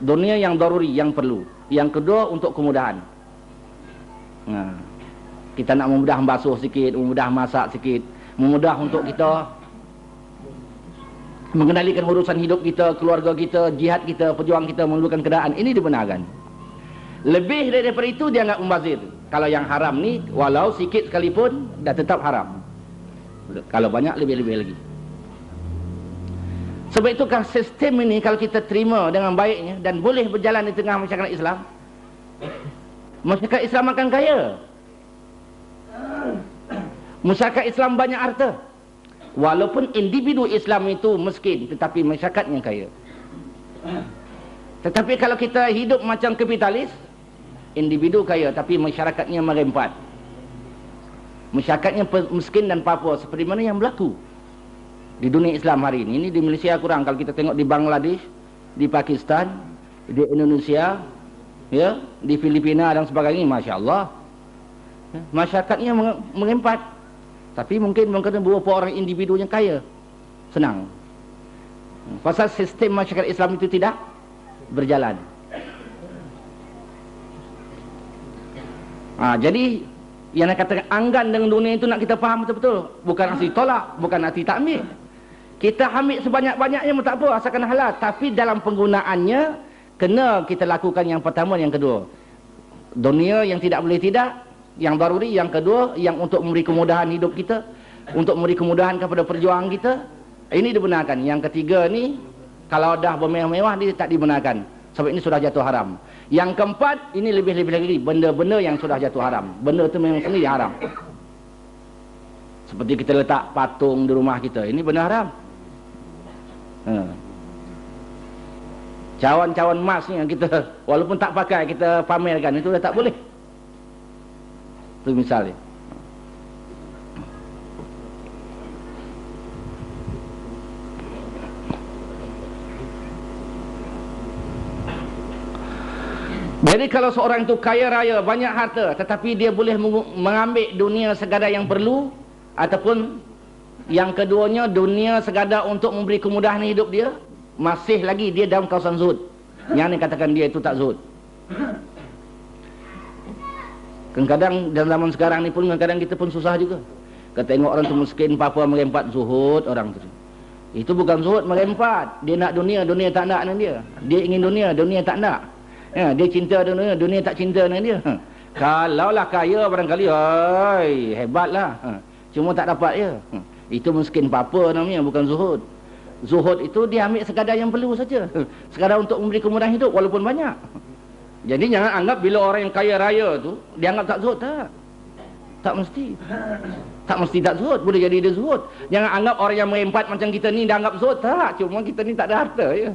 Dunia yang daruri, yang perlu. Yang kedua untuk kemudahan. Kita nak memudah basuh sikit, memudah masak sikit, memudah untuk kita mengendalikan urusan hidup kita, keluarga kita, jihad kita, perjuangan kita, memerlukan keadaan. Ini dibenarkan. Lebih daripada itu dia anggap membazir. Kalau yang haram ni, walau sikit sekalipun, dah tetap haram. Kalau banyak, lebih-lebih lagi. Sebab itu kan sistem ini kalau kita terima dengan baiknya dan boleh berjalan di tengah masyarakat Islam, masyarakat Islam akan kaya. Masyarakat Islam banyak harta. Walaupun individu Islam itu miskin, tetapi masyarakatnya kaya. Tetapi kalau kita hidup macam kapitalis, individu kaya tapi masyarakatnya merempat. Masyarakatnya miskin dan papua, seperti mana yang berlaku di dunia Islam hari ini. Ini di Malaysia kurang. Kalau kita tengok di Bangladesh, di Pakistan, di Indonesia, ya, di Filipina dan sebagainya, Masya Allah, masyarakatnya merempat. Tapi mungkin kena beberapa orang individu yang kaya, senang. Pasal sistem masyarakat Islam itu tidak berjalan. Jadi yang nak katakan anggan dengan dunia itu nak kita faham betul-betul. Bukan arti tolak, bukan arti tak ambil. Kita ambil sebanyak-banyaknya pun tak apa, asalkan halal. Tapi dalam penggunaannya, kena kita lakukan yang pertama, yang kedua. Dunia yang tidak boleh tidak, yang daruri, yang kedua, yang untuk memberi kemudahan hidup kita, untuk memberi kemudahan kepada perjuangan kita, ini dibenarkan. Yang ketiga ni, kalau dah bermewah-mewah, dia tak dibenarkan. Sebab ini sudah jatuh haram. Yang keempat, ini lebih-lebih lagi, benda-benda yang sudah jatuh haram. Benda itu memang sendiri haram. Seperti kita letak patung di rumah kita, ini benda haram. Cawan-cawan emas ni yang kita, walaupun tak pakai, kita pamerkan, itu dah tak boleh. Itu misalnya. Jadi kalau seorang itu kaya raya, banyak harta, tetapi dia boleh mengambil dunia sekadar yang perlu, ataupun yang keduanya dunia sekadar untuk memberi kemudahan hidup dia, masih lagi dia dalam kawasan zuhud. Yang ni katakan dia itu tak zuhud. Kadang-kadang dalam zaman sekarang ni pun, kadang-kadang kita pun susah juga. Kita tengok orang tu miskin, apa merempat, zuhud orang tu. Itu bukan zuhud, merempat. Dia nak dunia, dunia tak nak dengan dia. Dia ingin dunia, dunia tak nak. Ya, dia cinta dunia, dunia tak cinta dengan dia. Kalaulah kaya barangkali, hebatlah. Cuma tak dapat je. Itu miskin papa namanya, bukan zuhud. Zuhud itu dia ambil sekadar yang perlu saja. Sekadar untuk memberi kemudahan hidup walaupun banyak. Jadi jangan anggap bila orang yang kaya raya tu dia anggap tak zuhud, tak. Tak mesti. Tak mesti tak zuhud, boleh jadi dia zuhud. Jangan anggap orang yang merempat macam kita ni dia anggap zuhud, tak. Cuma kita ni tak ada harta je.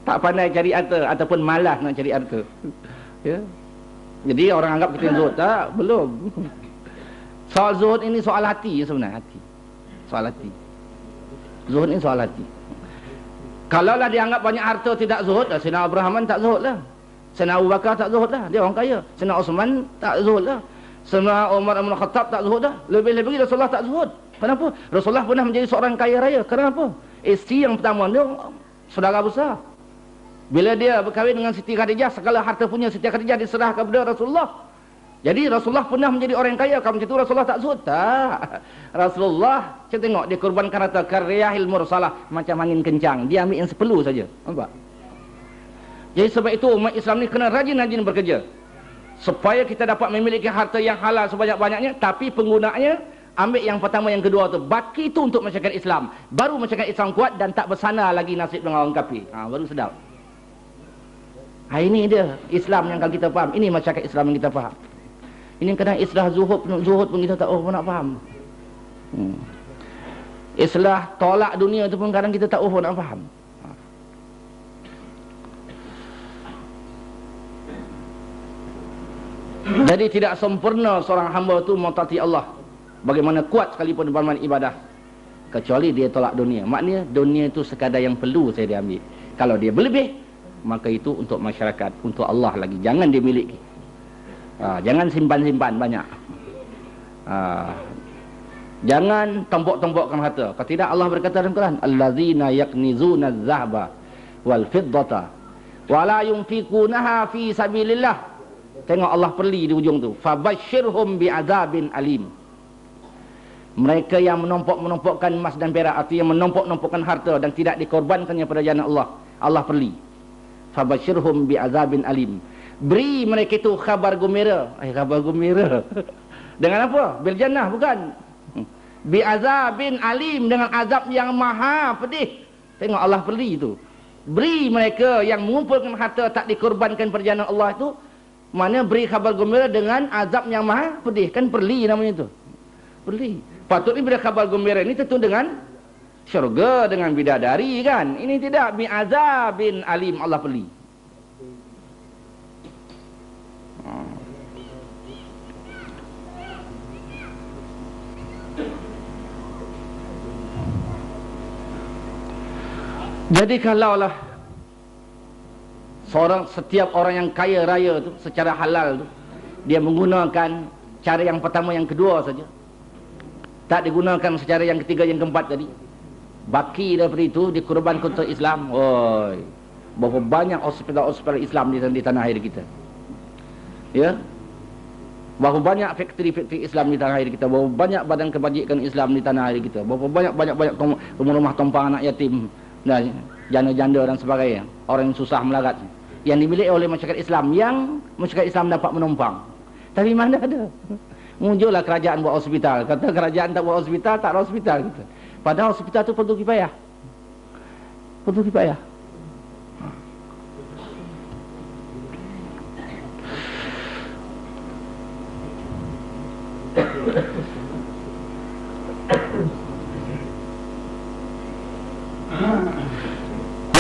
Tak pandai cari harta ataupun malas nak cari harta. Ya. Jadi orang anggap kita zuhud, tak, belum. Soal zuhud ini soal hati sebenarnya, hati. Soal hati. Zuhud ini soal hati. Kalaulah dianggap banyak harta tidak zuhud, Sayyidina Abraham tak zuhud lah. Sayyidina Abu Bakar tak zuhud lah, dia orang kaya. Sayyidina Osman tak zuhud lah. Sayyidina Umar Ibn Khattab tak zuhud lah. Lebih-lebih Rasulullah tak zuhud. Kenapa? Rasulullah pernah menjadi seorang kaya raya. Kenapa? Isteri yang pertama dia saudara besar. Bila dia berkahwin dengan Siti Khadijah, segala harta punya Siti Khadijah diserah kepada Rasulullah. Jadi Rasulullah pernah menjadi orang kaya. Kalau macam itu Rasulullah tak zuhud? Tak. Rasulullah, kita tengok dia korbankan harta karyahil mursalah, macam angin kencang. Dia ambil yang seperlu saja. Nampak? Jadi sebab itu umat Islam ni kena rajin-rajin bekerja, supaya kita dapat memiliki harta yang halal sebanyak-banyaknya. Tapi penggunaannya, ambil yang pertama, yang kedua tu. Baki itu untuk masyarakat Islam. Baru masyarakat Islam kuat dan tak bersana lagi nasib dengan orang kafir. Baru sedap. Ini dia Islam yang kalau kita faham. Ini masyarakat Islam yang kita faham. Ini kadang islah zuhud pun kita tak nak faham. Islah tolak dunia itu pun kadang kita tak nak faham. Jadi tidak sempurna seorang hamba itu mentaati Allah, bagaimana kuat sekalipun dalam ibadah, kecuali dia tolak dunia. Maknanya dunia itu sekadar yang perlu saya diambil. Kalau dia berlebih, maka itu untuk masyarakat, untuk Allah lagi. Jangan dimiliki. Jangan simpan-simpan banyak. Jangan tombok-tombokkan harta. Kalau tidak, Allah berkata dalam Quran, allazina yaknizuna adh-dhahaba wal fiddata wala yunfiqunaha fi sabilillah. Tengok Allah perli di ujung tu, fabashshirhum bi'adzabin alim. Mereka yang menompok-menompokkan emas dan perak, artinya menompok-nompokkan harta dan tidak dikorbankannya pada jalan Allah, Allah perli. Fabashshirhum bi'adzabin alim. Beri mereka itu khabar gembira. Khabar gembira. Dengan apa? Bil jannah, bukan. Bi'adzabin alim, dengan azab yang maha pedih. Tengok Allah perli itu. Beri mereka yang mengumpulkan harta tak dikorbankan pada jalan Allah itu, mana beri khabar gembira dengan azab yang maha pedih. Kan perli namanya itu. Perli. Patutnya bila khabar gembira ini tentu dengan syurga, dengan bidadari kan. Ini tidak, bi'adzabin alim, Allah perli. Jadi kalaulah setiap orang yang kaya raya tu secara halal tu, dia menggunakan cara yang pertama, yang kedua saja, tak digunakan secara yang ketiga, yang keempat tadi, baki daripada itu dikorbankan untuk Islam. Oi, berapa banyak hospital-hospital Islam di tanah air kita, ya. Berapa banyak faktori-faktori Islam di tanah air kita, berapa banyak badan kebajikan Islam di tanah air kita, berapa banyak rumah-rumah tumpang anak yatim dan janda-janda dan sebagainya, orang yang susah melarat, yang dimiliki oleh masyarakat Islam, yang masyarakat Islam dapat menumpang. Tapi mana ada? Muncullah kerajaan buat hospital. Kata kerajaan tak buat hospital, tak ada hospital kita. Padahal hospital tu perlu kifayah. Perlu kifayah.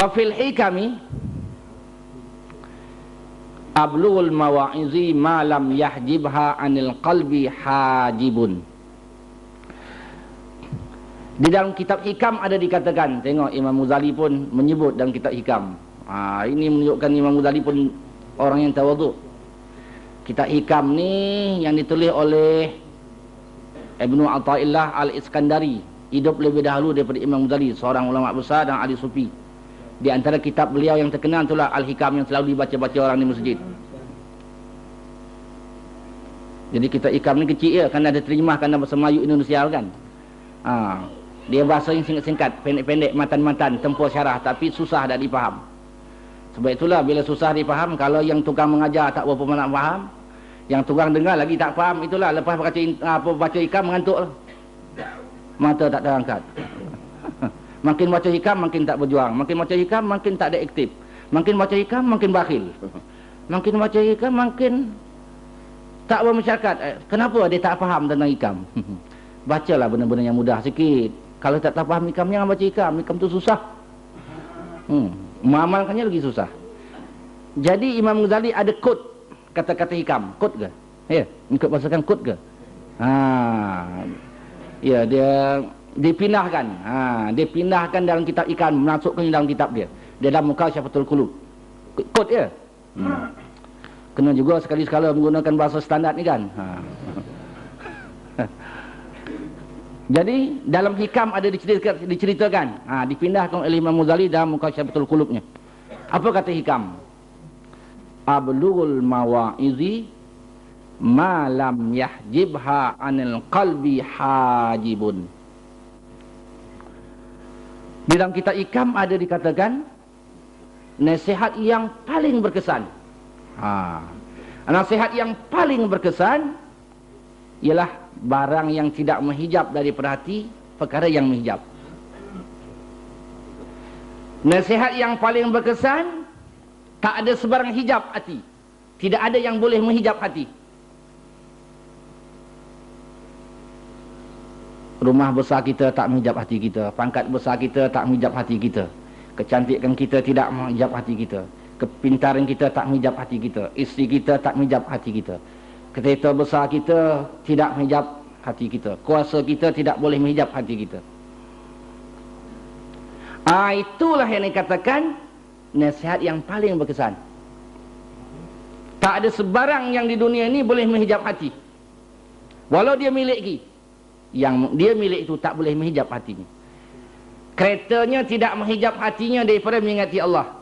Wa fil hikami ablughul mawa'izi ma lam yahjibha anil qalbi hajibun. Di dalam kitab hikam ada dikatakan, tengok Imam Ghazali pun menyebut dalam kitab hikam. Ini menunjukkan Imam Ghazali pun orang yang tawaduk. Kitab hikam ni yang ditulis oleh Ibnu Athaillah Al-Iskandari, hidup lebih dahulu daripada Imam Ghazali, seorang ulama besar dan ahli sufi. Di antara kitab beliau yang terkenal itulah Al-Hikam, yang selalu dibaca-baca orang di masjid. Jadi kitab hikam ni kecil ya, kan ada terjemahkan dalam bahasa Melayu Indonesia kan. Dia bahasa yang singkat-singkat, pendek-pendek, matan-matan, tempur syarah, tapi susah tak dipaham. Sebab itulah bila susah dipaham, kalau yang tukang mengajar tak berapa nak faham, yang tukang dengar lagi tak faham, itulah lepas baca hikam mengantuk lah. Mata tak terangkat. Makin baca hikam makin tak berjuang, makin baca hikam makin tak ada aktif, makin baca hikam makin bakhil, makin baca hikam makin tak bermasyarakat. Kenapa dia tak faham tentang hikam? Bacalah benda-benda yang mudah sikit. Kalau tak faham hikam, jangan baca hikam. Hikam tu susah. Mengamalkannya lagi susah. Jadi Imam Ghazali ada kod kata-kata hikam. Kod ke? Ya, ikut bahasakan kod ke? Ya, dia dipindahkan. Dipindahkan dalam kitab hikam, masukkan dalam kitab dia. Dia dalam Mukasyafatul Qulub. Kod ya. Kena juga sekali-sekala menggunakan bahasa standard ni kan. Jadi dalam hikam ada diceritakan, dipindahkan oleh Imam Ghazali dalam Mukasyafatul Qulubnya. Apa kata hikam? Ablughul mawa'izi ma lam yahjibha anil qalbi hajibun. Di dalam kitab hikam ada dikatakan nasihat yang paling berkesan. Nasihat yang paling berkesan ialah barang yang tidak menghijab daripada hati perkara yang menghijab. Nasihat yang paling berkesan, tak ada sebarang hijab hati. Tidak ada yang boleh menghijab hati. Rumah besar kita tak menghijab hati kita, pangkat besar kita tak menghijab hati kita, kecantikan kita tidak menghijab hati kita, kepintaran kita tak menghijab hati kita, isteri kita tak menghijab hati kita, kereta besar kita tidak menghijab hati kita, kuasa kita tidak boleh menghijab hati kita. Itulah yang dikatakan nasihat yang paling berkesan. Tak ada sebarang yang di dunia ini boleh menghijab hati. Walau dia miliki, yang dia milik itu tak boleh menghijab hatinya. Keretanya tidak menghijab hatinya daripada mengingati Allah.